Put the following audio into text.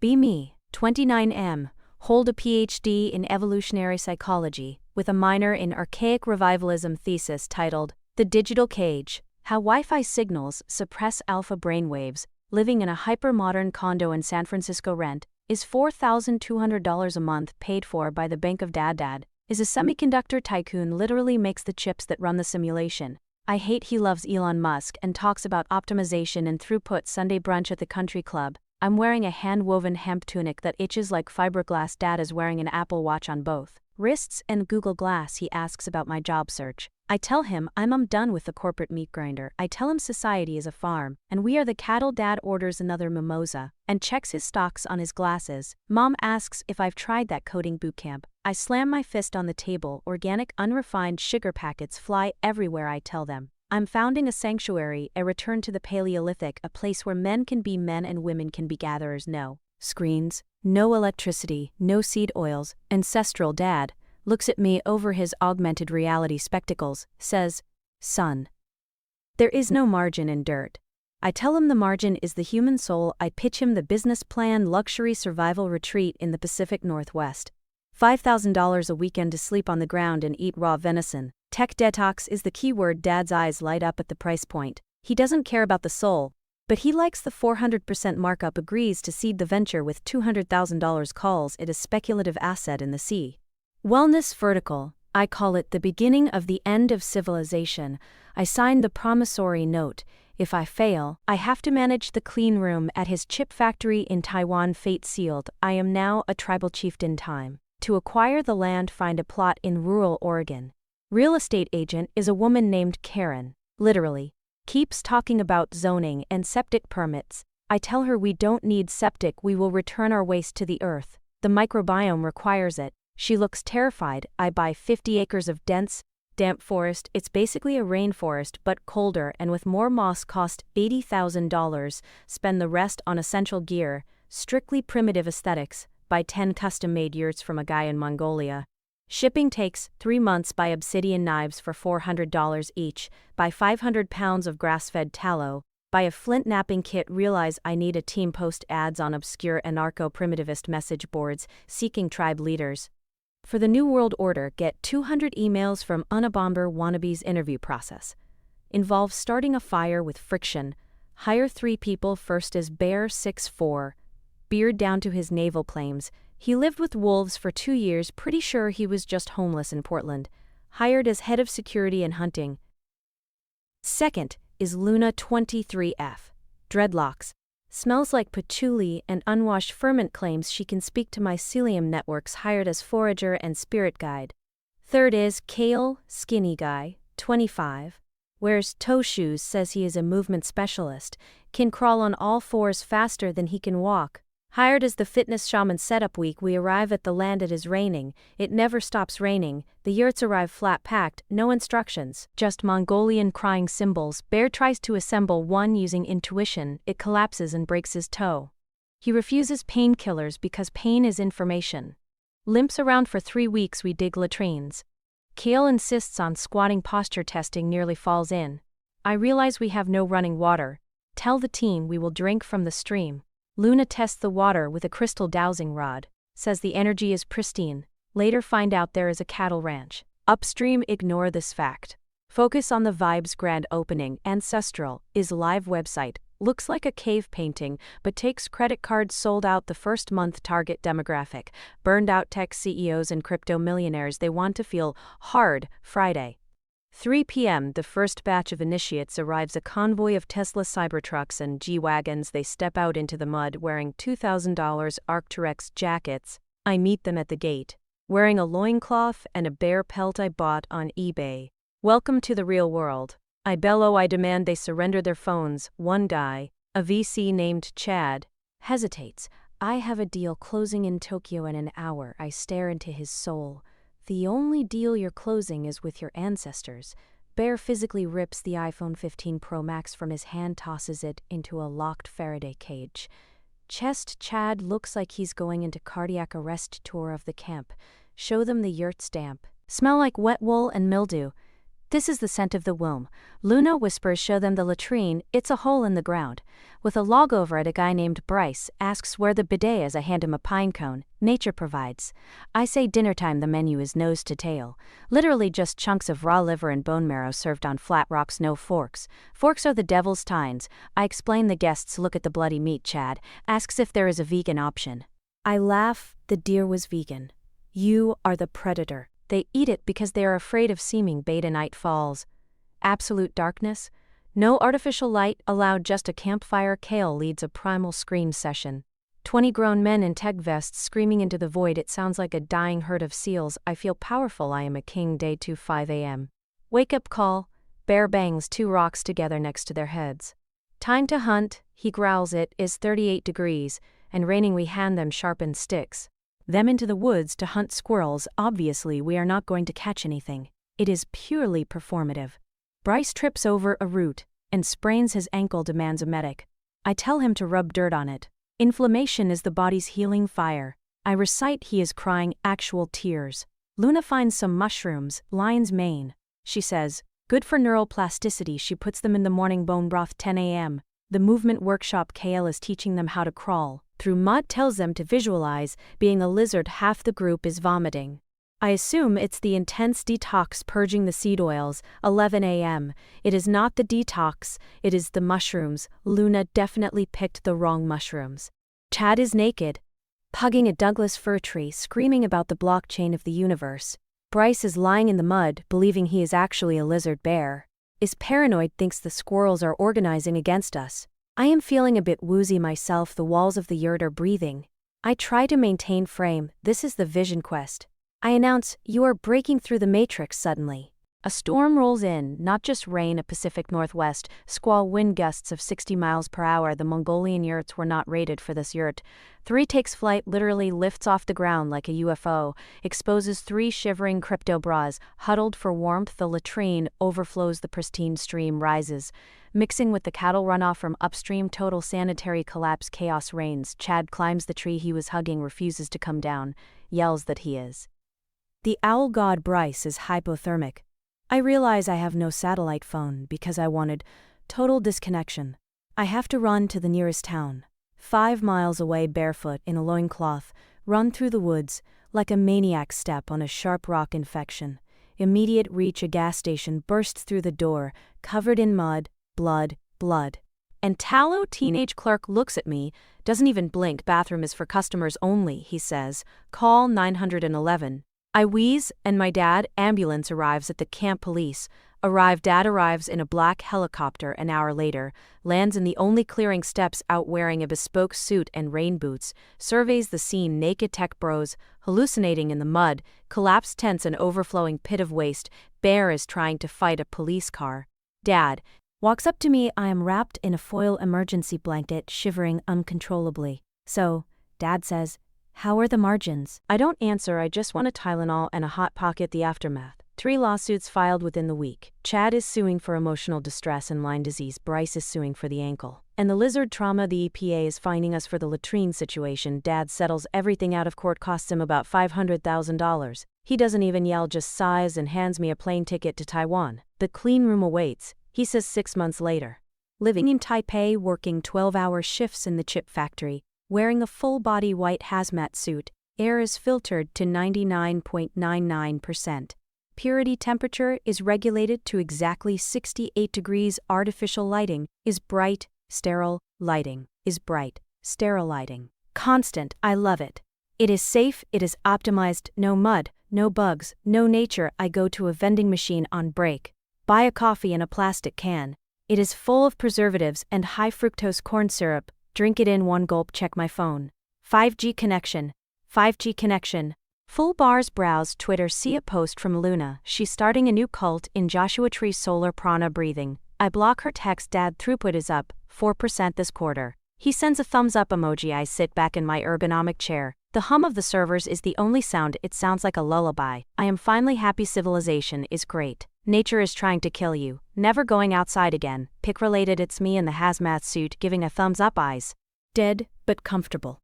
Be me, 29M, hold a PhD in evolutionary psychology, with a minor in archaic revivalism thesis titled, The Digital Cage, How Wi-Fi Signals Suppress Alpha Brainwaves, living in a hyper-modern condo in San Francisco. Rent is $4,200 a month paid for by the Bank of Dad. Is a semiconductor tycoon literally makes the chips that run the simulation. I hate he loves Elon Musk and talks about optimization and throughput. Sunday brunch at the country club. I'm wearing a hand-woven hemp tunic that itches like fiberglass. Dad is wearing an Apple Watch on both wrists and Google Glass. He asks about my job search. I tell him I'm done with the corporate meat grinder. I tell him society is a farm, and we are the cattle. Dad orders another mimosa, and checks his stocks on his glasses. Mom asks if I've tried that coding bootcamp. I slam my fist on the table. Organic, unrefined sugar packets fly everywhere. I tell them I'm founding a sanctuary, a return to the Paleolithic, a place where men can be men and women can be gatherers. No screens, no electricity, no seed oils. Ancestral. Dad looks at me over his augmented reality spectacles, says, "Son, there is no margin in dirt." I tell him the margin is the human soul. I pitch him the business plan: luxury survival retreat in the Pacific Northwest. $5,000 a weekend to sleep on the ground and eat raw venison. Tech detox is the key word. Dad's eyes light up at the price point. He doesn't care about the soul, but he likes the 400% markup. Agrees to seed the venture with $200,000. Calls it a speculative asset in the sea. Wellness vertical. I call it the beginning of the end of civilization. I signed the promissory note. If I fail, I have to manage the clean room at his chip factory in Taiwan. Fate sealed. I am now a tribal chieftain. Time to acquire the land. Find a plot in rural Oregon. Real estate agent is a woman named Karen. Literally. Keeps talking about zoning and septic permits. I tell her we don't need septic. We will return our waste to the earth. The microbiome requires it. She looks terrified. I buy 50 acres of dense, damp forest. It's basically a rainforest, but colder and with more moss. Cost $80,000. Spend the rest on essential gear, strictly primitive aesthetics. Buy 10 custom-made yurts from a guy in Mongolia. Shipping takes 3 months. Buy obsidian knives for $400 each. Buy 500 pounds of grass-fed tallow. Buy a flint knapping kit. Realize I need a team. Post ads on obscure anarcho-primitivist message boards, seeking tribe leaders. For the New World Order, get 200 emails from Unabomber wannabes. Interview process involves starting a fire with friction. Hire 3 people. First is Bear, 6'4", beard down to his navel claims. He lived with wolves for 2 years. Pretty sure he was just homeless in Portland. Hired as head of security and hunting. Second is Luna, 23F. Dreadlocks. Smells like patchouli and unwashed ferment. Claims she can speak to mycelium networks. Hired as forager and spirit guide. Third is Kale, skinny guy, 25. Wears toe shoes. Says he is a movement specialist. Can crawl on all fours faster than he can walk. Hired as the fitness shaman. Setup week. We arrive at the land. It is raining. It never stops raining. The yurts arrive flat packed, no instructions, just Mongolian crying symbols. Bear tries to assemble one using intuition. It collapses and breaks his toe. He refuses painkillers because pain is information. Limps around for 3 weeks. We dig latrines. Kale insists on squatting. Posture testing. Nearly falls in. I realize we have no running water. Tell the team we will drink from the stream. Luna tests the water with a crystal dowsing rod. Says the energy is pristine. Later find out there is a cattle ranch. Upstream. Ignore this fact. Focus on the vibes. Grand opening. Ancestral is live website. Looks like a cave painting, but takes credit cards. Sold out the first month. Target demographic: burned out tech CEOs and crypto millionaires. They want to feel hard. Friday, 3 p.m. The first batch of initiates arrives. A convoy of Tesla Cybertrucks and G-Wagons. They step out into the mud wearing $2,000 Arc'teryx jackets. I meet them at the gate, wearing a loincloth and a bear pelt I bought on eBay. Welcome to the real world. I bellow. I demand they surrender their phones. One guy, a VC named Chad, hesitates. I have a deal closing in Tokyo in an hour. I stare into his soul. The only deal you're closing is with your ancestors. Bear physically rips the iPhone 15 Pro Max from his hand, tosses it into a locked Faraday cage. Chad looks like he's going into cardiac arrest. Tour of the camp. Show them the yurt stamp. Smell like wet wool and mildew. This is the scent of the womb. Luna whispers show them the latrine, it's a hole in the ground. With a log over it, a guy named Bryce asks where the bidet is. I hand him a pine cone. Nature provides. I say dinner time. The menu is nose to tail. Literally just chunks of raw liver and bone marrow served on flat rocks, no forks. Forks are the devil's tines. I explain. The guests look at the bloody meat. Chad asks if there is a vegan option. I laugh. The deer was vegan. You are the predator. They eat it because they are afraid of seeming beta. Night falls. Absolute darkness. No artificial light allowed, just a campfire. Kale leads a primal scream session. 20 grown men in tech vests screaming into the void. It sounds like a dying herd of seals. I feel powerful. I am a king. Day 2, 5 a.m. Wake up call. Bear bangs 2 rocks together next to their heads. Time to hunt, he growls. It is 38 degrees, and raining. We hand them sharpened sticks. Them into the woods to hunt squirrels. Obviously we are not going to catch anything. It is purely performative. Bryce trips over a root and sprains his ankle. Demands a medic. I tell him to rub dirt on it. Inflammation is the body's healing fire. I recite. He is crying actual tears. Luna finds some mushrooms, lion's mane. She says, good for neural plasticity. She puts them in the morning bone broth. 10 a.m. The movement workshop. KL is teaching them how to crawl through mud, tells them to visualize being a lizard. Half the group is vomiting. I assume it's the intense detox purging the seed oils. 11 a.m. It is not the detox, it is the mushrooms. Luna definitely picked the wrong mushrooms. Chad is naked, hugging a Douglas fir tree, screaming about the blockchain of the universe. Bryce is lying in the mud, believing he is actually a lizard bear. Is paranoid, thinks the squirrels are organizing against us. I am feeling a bit woozy myself. The walls of the yurt are breathing. I try to maintain frame. This is the vision quest. I announce, you are breaking through the matrix. Suddenly, a storm rolls in, not just rain. A Pacific Northwest squall, wind gusts of 60 miles per hour. The Mongolian yurts were not rated for this yurt. 3 takes flight, literally lifts off the ground like a UFO, exposes 3 shivering crypto bras, huddled for warmth. The latrine overflows. The pristine stream rises, mixing with the cattle runoff from upstream. Total sanitary collapse. Chaos reigns. Chad climbs the tree he was hugging, refuses to come down, yells that he is. The owl god Bryce is hypothermic. I realize I have no satellite phone because I wanted total disconnection. I have to run to the nearest town. 5 miles away, barefoot in a loincloth, run through the woods like a maniac. Step on a sharp rock. Infection. Immediate reach. A gas station. Burst through the door, covered in mud, blood, and tallow. Teenage clerk looks at me, doesn't even blink. Bathroom is for customers only, he says. Call 911. I wheeze, and my dad. Ambulance arrives at the camp. Police arrive. Dad arrives in a black helicopter an hour later, lands in the only clearing. Steps out wearing a bespoke suit and rain boots, surveys the scene. Naked tech bros, hallucinating in the mud, collapsed tents, an overflowing pit of waste. Bear is trying to fight a police car. Dad walks up to me. I am wrapped in a foil emergency blanket, shivering uncontrollably. So, Dad says, how are the margins? I don't answer. I just want a Tylenol and a Hot Pocket. The aftermath. 3 lawsuits filed within the week. Chad is suing for emotional distress and Lyme disease. Bryce is suing for the ankle and the lizard trauma. The EPA is fining us for the latrine situation. Dad settles everything out of court. Costs him about $500,000. He doesn't even yell, just sighs and hands me a plane ticket to Taiwan. The clean room awaits, he says 6 months later. Living in Taipei, working 12-hour shifts in the chip factory. Wearing a full-body white hazmat suit, air is filtered to 99.99%. Purity temperature is regulated to exactly 68 degrees. Artificial lighting is bright, sterile lighting is bright, sterile lighting. Constant, I love it. It is safe, it is optimized, no mud, no bugs, no nature. I go to a vending machine on break. Buy a coffee in a plastic can. It is full of preservatives and high-fructose corn syrup. Drink it in 1 gulp. Check my phone. 5G connection. 5G connection. Full bars. Browse Twitter. See a post from Luna. She's starting a new cult in Joshua Tree. Solar prana breathing. I block her text. Dad, throughput is up 4% this quarter. He sends a thumbs up emoji. I sit back in my ergonomic chair. The hum of the servers is the only sound. It sounds like a lullaby. I am finally happy. Civilization is great. Nature is trying to kill you. Never going outside again. Pic related. It's me in the hazmat suit giving a thumbs up. Eyes dead, but comfortable.